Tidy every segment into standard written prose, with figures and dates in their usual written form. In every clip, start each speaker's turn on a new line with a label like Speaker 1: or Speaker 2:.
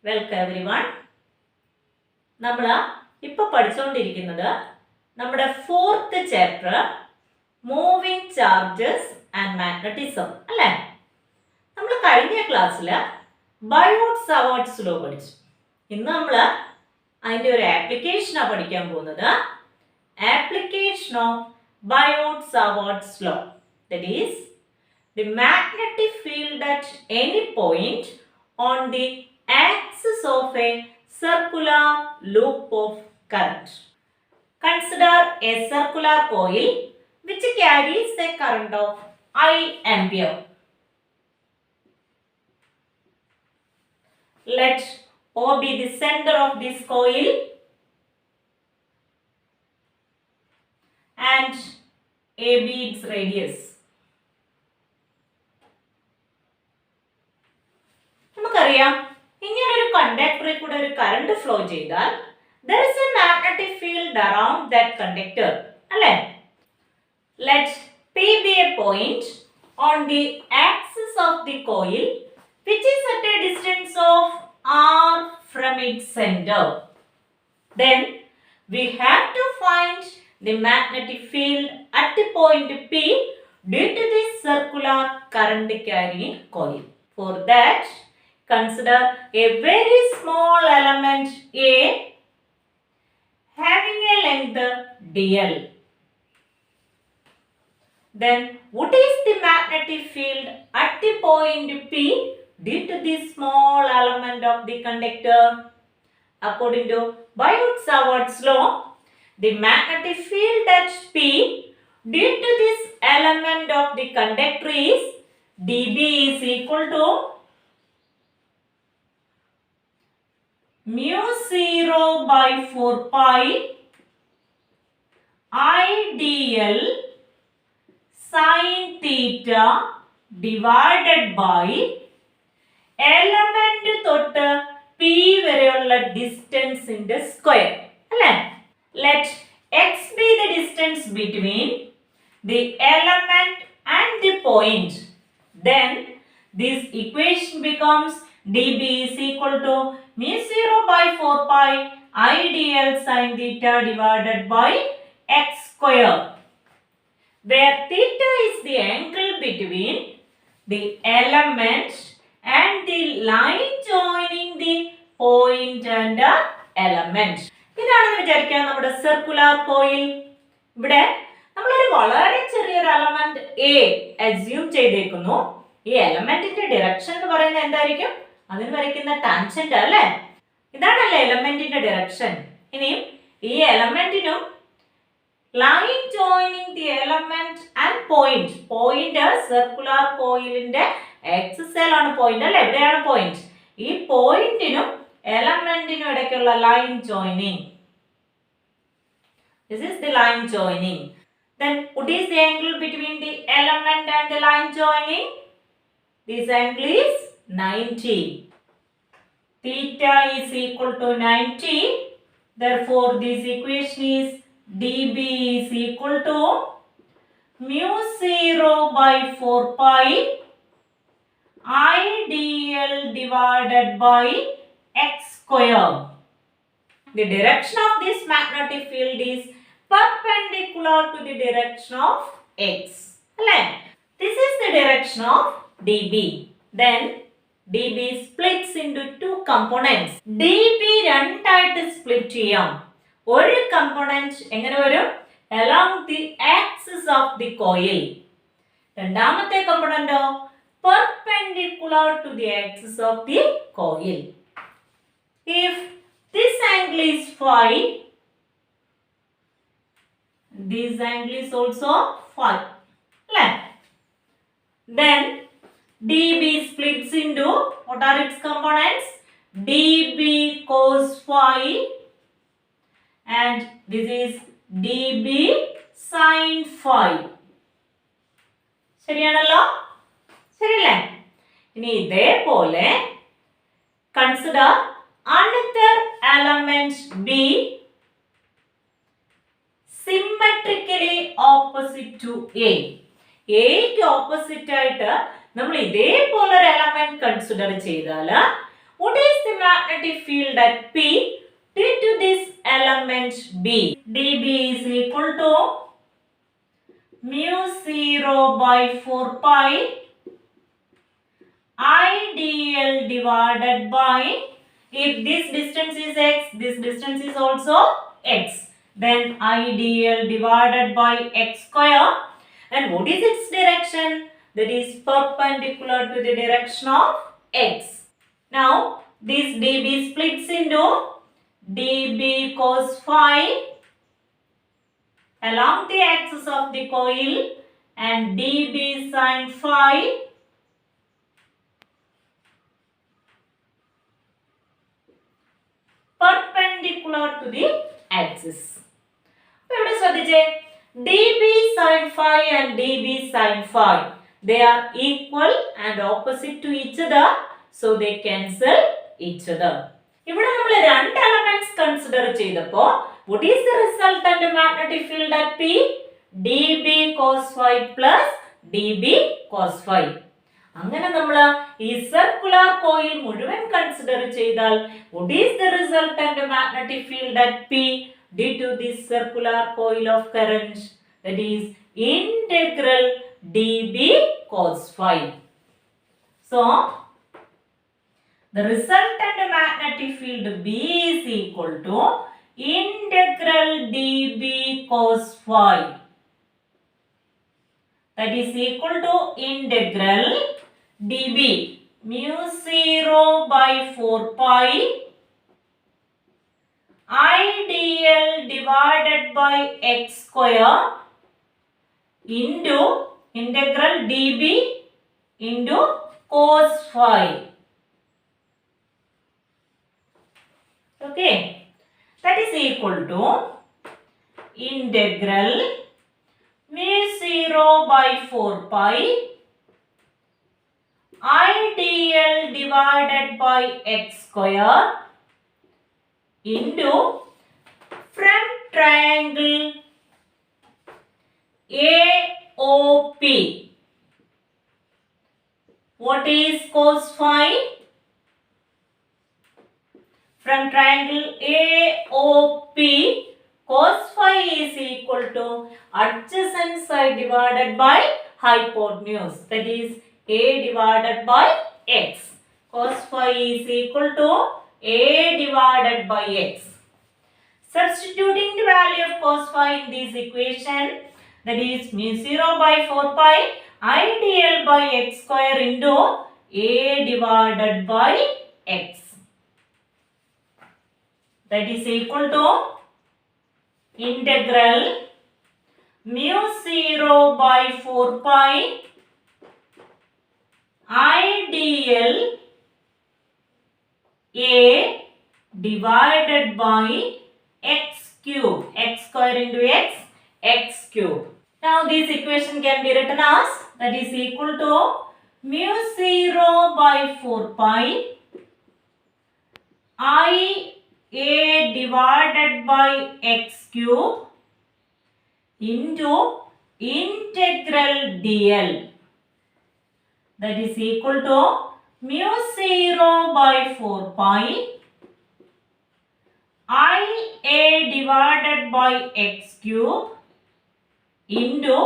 Speaker 1: Welcome everyone. നമ്മൾ ഇപ്പോൾ പഠിച്ചുകൊണ്ടിരിക്കുന്നത് നമ്മുടെ 4th chapter moving charges and magnetism അല്ലേ. നമ്മൾ കഴിഞ്ഞ ക്ലാസ്സിൽ ബയോട്ട് സവാർട്ട്സ് ലോ പഠിച്ചു. ഇന്ന് നമ്മൾ അതിൻ്റെ ഒരു ആപ്ലിക്കേഷനാണ് പഠിക്കാൻ പോകുന്നത്. Application of Biot Savart's law, that is the magnetic field at any point on the axis of a circular loop of current. Consider a circular coil which carries a current of I ampere. Let O be the center of this coil and A be its radius. നമുക്കറിയാം, ഇങ്ങനെ ഒരു കണ്ടക്ടറിൽ കൂടെ ഒരു current flow ചെയ്താൽ there is a magnetic field around that conductor അല്ലേ. Let P be a point on the axis of the coil which is at a distance of r from its center. Then we have to find the magnetic field at the point P due to this circular current carrying coil. For that, consider a very small element A having a length dl. Then what is the magnetic field at the point P due to this small element of the conductor? According to Biot-Savart's law, the magnetic field at P due to this element of the conductor is dB is equal to mu 0 by 4 pi I dl sin theta divided by element തൊട്ട് P വരെയുള്ള ഡിസ്റ്റൻസിന്റെ square അല്ലേ. Let x be the distance between the element and the point. Then this equation becomes dB is equal to mu 0 by 4 pi I dl sin theta divided by x square, where theta is the angle between the element and the line joining the point and the element. ഇതാണെന്ന് വിചാരിക്കുക നമ്മുടെ circular coil. ഇവിടെ നമ്മളൊരു വളരെ ചെറിയൊരു element A assume ചെയ്തേക്കുന്നു. ഈ എലമെന്റിന്റെ direction എന്ന് പറയുന്നത് എന്തായിരിക്കും? അതിന് വരയ്ക്കുന്ന ടാൻജന്റ് അല്ലേ. ഇതാണല്ലേ എലമെന്റിന്റെ ഡിറക്ഷൻ. ഇനിയും ഈ എലമെന്റിനും line joining the element and point. Point circular കോയിലിന്റെ എക്സിസിലാണ് പോയിന്റ് അല്ലേ. എവിടെയാണ് പോയിന്റ്? ഈ പോയിന്റിനും എലമെന്റിനും ഇടയ്ക്കുള്ള line joining. This is the line joining. Then what is the angle between the element and the line joining? This angle is 90. Theta is equal to 90. Therefore, this equation is dB is equal to mu 0 by 4 pi I dl divided by x square. The direction of this magnetic field is perpendicular to the direction of x. This is the direction of dB. Then dB splits into two components. dB രണ്ടായിട്ട് split ചെയ്യാം. ഒരു component എങ്ങനെ വരും? along the axis of the coil. രണ്ടാമത്തെ കമ്പോണന്റോ perpendicular to the axis of the coil. If this angle is phi, this angle is also phi. Then dB splits into, what are its components? dB cos phi and this is dB sin phi. ശരിയാണല്ലോ, ശരിയല്ലേ? ഇനി ഇതേപോലെ consider another element B symmetrically opposite to A. എയ്ക്ക് opposite ആയിട്ട് നമ്മൾ ഇതേപോലെ ഒരു element consider ചെയ്താൽ what is the magnetic field at P due to this element B? dB is equal to mu 0 by 4 pi IdL divided by, if this distance is x, this distance is also x, then IdL divided by x square. And what is its direction? That is perpendicular to the direction of x. Now this dB splits into dB cos phi along the axis of the coil and dB sin phi perpendicular to the axis. ഇവിടെ ശ്രദ്ധിച്ചേ, dB sin phi and dB sin phi, they are equal and opposite to each other, so they cancel each other. ഇവിടെ നമ്മൾ രണ്ട് elements consider ചെയ്തപ്പോൾ what is the resultant magnetic field at P? dB cos phi plus dB cos phi. അങ്ങനെ നമ്മൾ ഈ circular coil മുഴുവൻ consider ചെയ്താൽ what is the resultant magnetic field at P due to this circular coil of current? That is integral dB cos phi. So the resultant magnetic field B is equal to integral dB cos phi. That is equal to integral dB mu 0 by 4 pi IdL divided by x square into integral dB into cos phi. Okay, that is equal to integral mu 0 by 4 pi IdL divided by x square into, from triangle AOP, what is cos phi? From triangle AOP, cos phi is equal to adjacent side divided by hypotenuse, that is A divided by x. Cos phi is equal to A divided by x. Substituting the value of cos phi in this equation, that is mu 0 by 4 pi IdL by x square into A divided by x. That is equal to integral mu 0 by 4 pi IdL A divided by x cube, x square into x cube. Now this equation can be written as, that is equal to mu 0 by 4 pi I A divided by x cube into integral dl, that is equal to mu 0 by 4 pi I A divided by x cube into,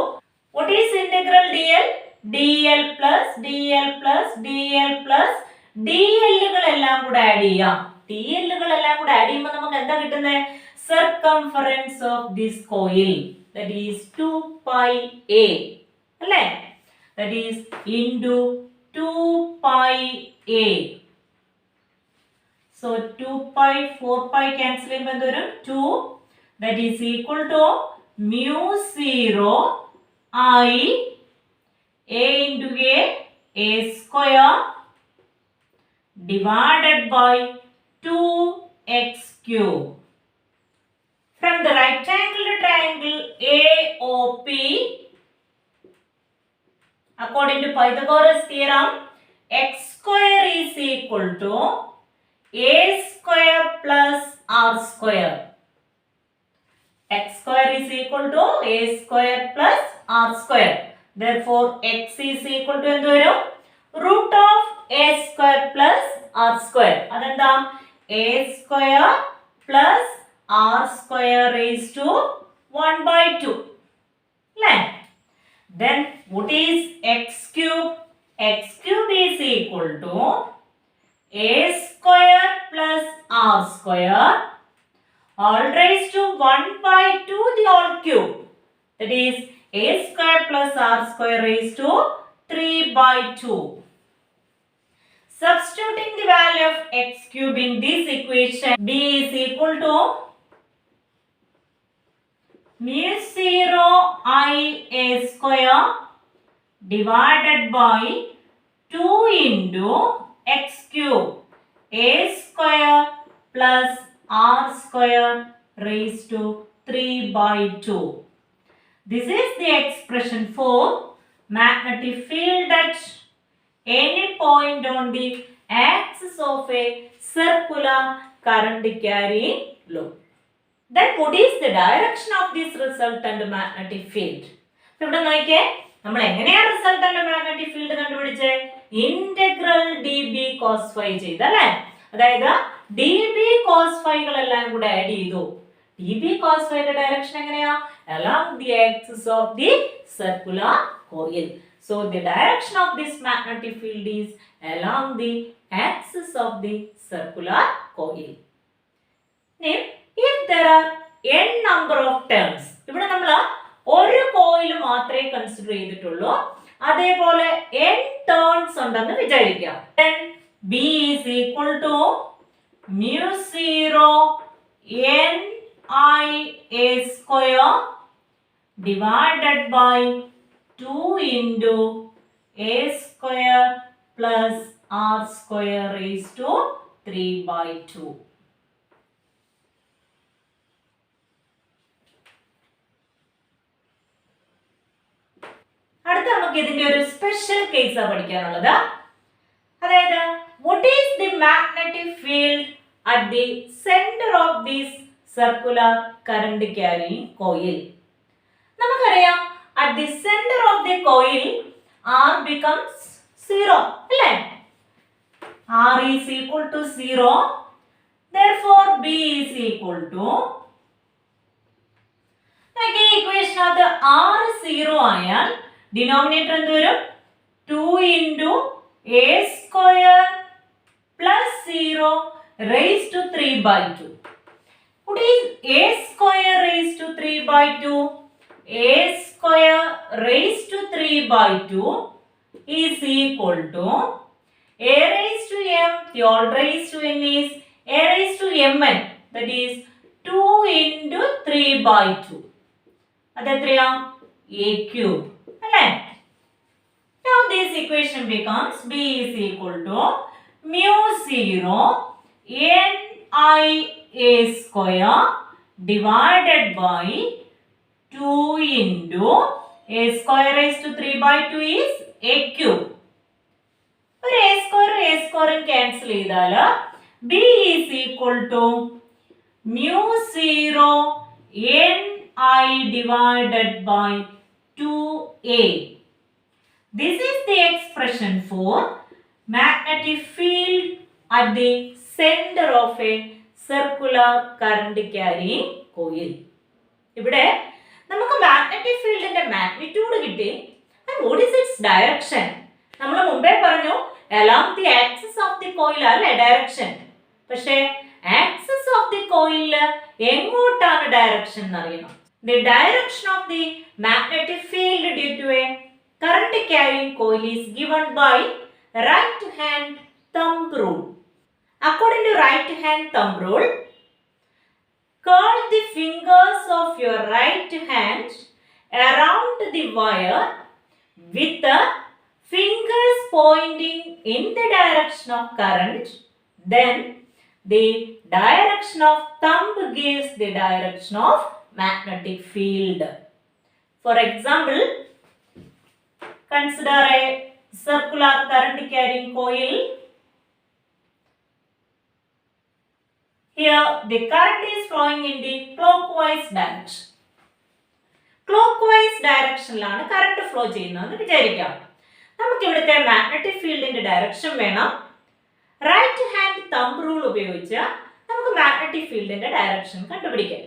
Speaker 1: what is integral dl? dl plus dl plus dl plus dlകളെല്ലാം കൂടെ add ചെയ്യാം. dlകളെല്ലാം കൂടെ add ചെയ്യുമ്പോൾ നമുക്ക് എന്താ കിട്ടുന്നത്? circumference of this coil, that is 2 pi a, അല്ലേ? that is into 2 pi a. So 2 pi 4 pi cancel ചെയ്യുമ്പോൾ എന്ത് വരും? 2, that is equal to mu 0 I a into a square divided by 2x cube. From the right angle to triangle AOP, according to Pythagoras theorem, x square is equal to a square plus r square. X square is equal to a square plus r square. Therefore, x is equal to root of a square plus r square. അതെന്താ? a square plus r square raised to 1 by 2. അല്ലേ? Then what is x cube? X cube is equal to a square plus r square all raised to 1 by 2 the whole cube. That is a square plus r square raised to 3 by 2. Substituting the value of x cube in this equation, b is equal to mu 0 I a square divided by 2 into x cube a square plus r square raised to 3 by 2. This is the expression for magnetic field at any point on the axis of a circular current carrying loop. Then what is the direction of this resultant magnetic field? ഇവിടെ നോക്കിയേ, നമ്മൾ എങ്ങനെയാ resultant magnetic field കണ്ടുപിടിച്ചേ? Integral dB cos phi ചെയ്തല്ലേ? അതായത് dB cos phi കളെല്ലാം കൂടെ add ചെയ്തു. dB cos phi യുടെ ഡയറക്ഷൻ എങ്ങനെയാ? Along the axis of the circular coil. So the direction of this magnetic field is along the axis of the circular coil. Now, if there are n number of turns, ഇവിടെ നമ്മൾ ഒരു coil മാത്രമേ consider ചെയ്തിട്ടുള്ളൂ, അതേപോലെ n turns ഉണ്ടെന്ന് വിചാരിക്കാം. Then B is equal to mu 0 n I a square divided by 2 into a square plus r square raised to 3 by 2. അടുത്ത നമുക്ക് ഇതിന്റെ ഒരു സ്പെഷ്യൽ കേസ് പഠിക്കാനുള്ളത്. അതായത് what is the magnetic field at the center of this circular current carrying coil? നമുക്കറിയാം at the center of the coil r becomes 0 അല്ലേ? r is equal to 0, therefore b is equal to, ഈ equation അത് r 0 ആയാൽ denominator എന്ത് വരും? 2 into a square plus 0 raised to 3 by 2. What is a square raised to 3 by 2? A square raised to 3 by 2 is equal to a raised to m, the whole raised to n is a raised to mn, that is 2 into 3 by 2. അത് എത്രയാ? a cube. അല്ലേ? Now this equation becomes b is equal to mu 0 n I a square divided by 2 into a square raised to 3 by 2 is a cube. ഒരു a square cancel ചെയ്താൽ b is equal to mu 0 n I divided by 2a. This is the expression for magnetic field at the center of a circular current carrying coil. ഇവിടെ നമുക്ക് magnetic ഫീൽഡിന്റെ magnitude കിട്ടി. and what is its direction? നമ്മൾ മുമ്പേ പറഞ്ഞു along the axis of the coil അല്ലേ direction. പക്ഷേ axis of the coil എങ്ങോട്ടാണ് direction എന്നറിയണം. The direction of the magnetic field due to a current carrying coil is given by right hand thumb rule. According to right hand thumb rule, curl the fingers of your right hand around the wire with the fingers pointing in the direction of current. Then the direction of thumb gives the direction of magnetic field. For example, consider a circular current carrying coil. Here the current is flowing in the clockwise direction. Clockwise directionലാണ് current flow ചെയ്യുന്നതെന്ന് വിചാരിക്കാം. നമുക്ക് ഇവിടുത്തെ magnetic fieldന്റെ direction വേണം. Right hand thumb rule ഉപയോഗിച്ച് നമുക്ക് magnetic ഫീൽഡിന്റെ direction കണ്ടുപിടിക്കാം.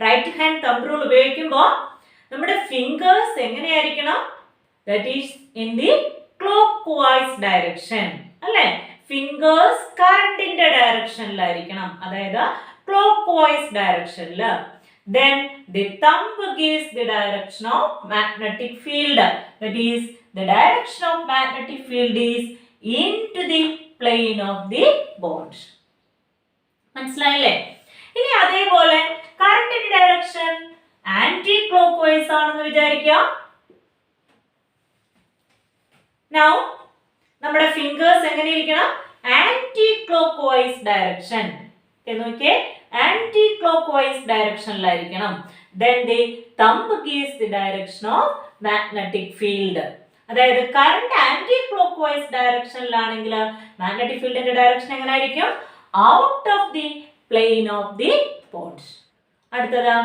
Speaker 1: Right hand thumb rule ഉപയോഗിക്കുമ്പോൾ നമ്മുടെ ഫിംഗേഴ്സ് എങ്ങനെയായിരിക്കണം? That is in the clock vice direction അല്ലേ? ഫിംഗേഴ്സ് കറണ്ടിന്റെ ഡയറക്ഷനിലായിരിക്കണം, അതായത് ക്ലോക്ക് വൈസ് ഡയറക്ഷനിൽ. Then the thumb gives the direction of magnetic field. That is, the direction of magnetic field is into the plane of the bond. മനസ്സിലായില്ലേ? ഇനി അതേപോലെ കറണ്ടിന്റെ direction anti clock vice ആണെന്ന് വിചാരിക്കുക. Now നമ്മുടെ ഫിംഗേഴ്സ് എങ്ങനെ ഇരിക്കണം? Anticlockwise direction. നോക്കിയേ, ആന്റി ക്ലോക്ക് വൈസ് ഡയറക്ഷനിലായിരിക്കണം. Then the thumb gives the direction of magnetic field. അതായത് കറണ്ട് ആന്റി ക്ലോക്ക് വൈസ് ഡയറക്ഷനിലാണെങ്കിൽ മാഗ്നറ്റിക് ഫീൽഡിന്റെ ഡയറക്ഷൻ എങ്ങനെ ആയിരിക്കും? Out of the plane of the pond. അടുത്തത്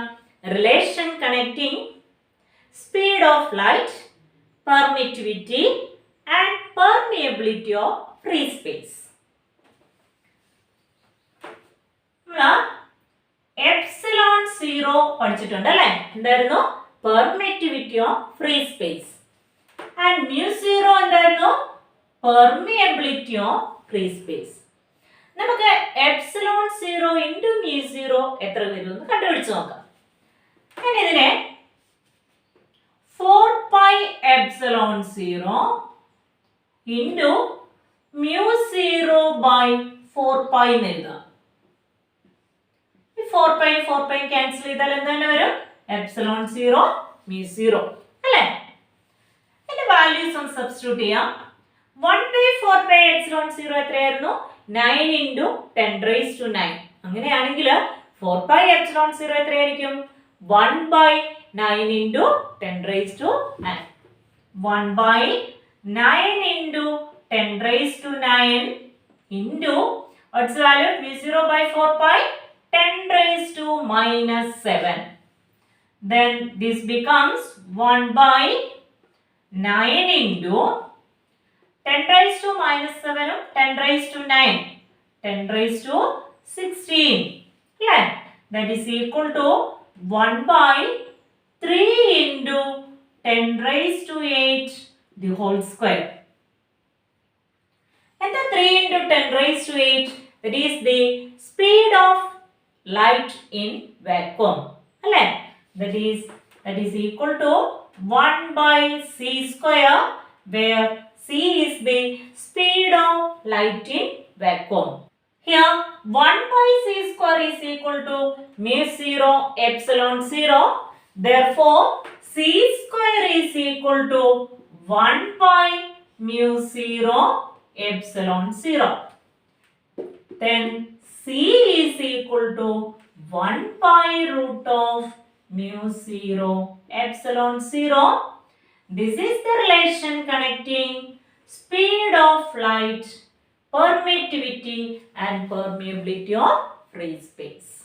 Speaker 1: relation connecting speed of light, permittivity and permeability of free space. Epsilon 0 പഠിച്ചിട്ടുണ്ട് അല്ലേ? എന്തായിരുന്നു? Permittivity of free space. And μ0 എന്തായിരുന്നു? Permeability of free space. നമുക്ക് എപ്സിലോൺ 0 ഇൻറ്റു μ0 എത്ര വരും എന്ന് കണ്ടുപിടിച്ച് നോക്കാം. ഞാൻ ഇതിനെ 4π എപ്സിലോൺ 0 ഇൻറ്റു μ0 ബൈ 4π എന്ന് എഴുതാം. 4π ക്യാൻസൽ ചെയ്താൽ എന്താണ് വരും? എപ്സിലോൺ 0 μ0 അല്ലേ? ഇതിന്റെ വാല്യൂസ് ഒന്ന് സബ്സ്റ്റിറ്റ്യൂട്ട് ചെയ്യാം. 1/4π എപ്സിലോൺ 0 എത്രയായിരുന്നു? 9 ഇൻറ്റു 10⁻⁹. അങ്ങനെയാണെങ്കിൽ 4π എപ്സിലോൺ 0 എത്രയായിരിക്കും? 1/9 into 10⁻⁹. 1/9 into 10⁻⁹ into what's the value? μ0 by 4π 10⁻⁻⁷. Then this becomes 1/9 into 10⁻⁻7 10⁻⁹ 10⁻16. That is equal to 1/3 into 10⁸ the whole square. And the 3 into 10⁸, that is the speed of light in vacuum. That is equal to 1/c², where c is the speed of light in vacuum. Here 1/c² is equal to μ0 epsilon 0. Therefore c² is equal to 1/μ0 epsilon 0. Then c is equal to 1/√of μ0 epsilon 0. This is the relation connecting speed of light, permittivity and permeability of free space.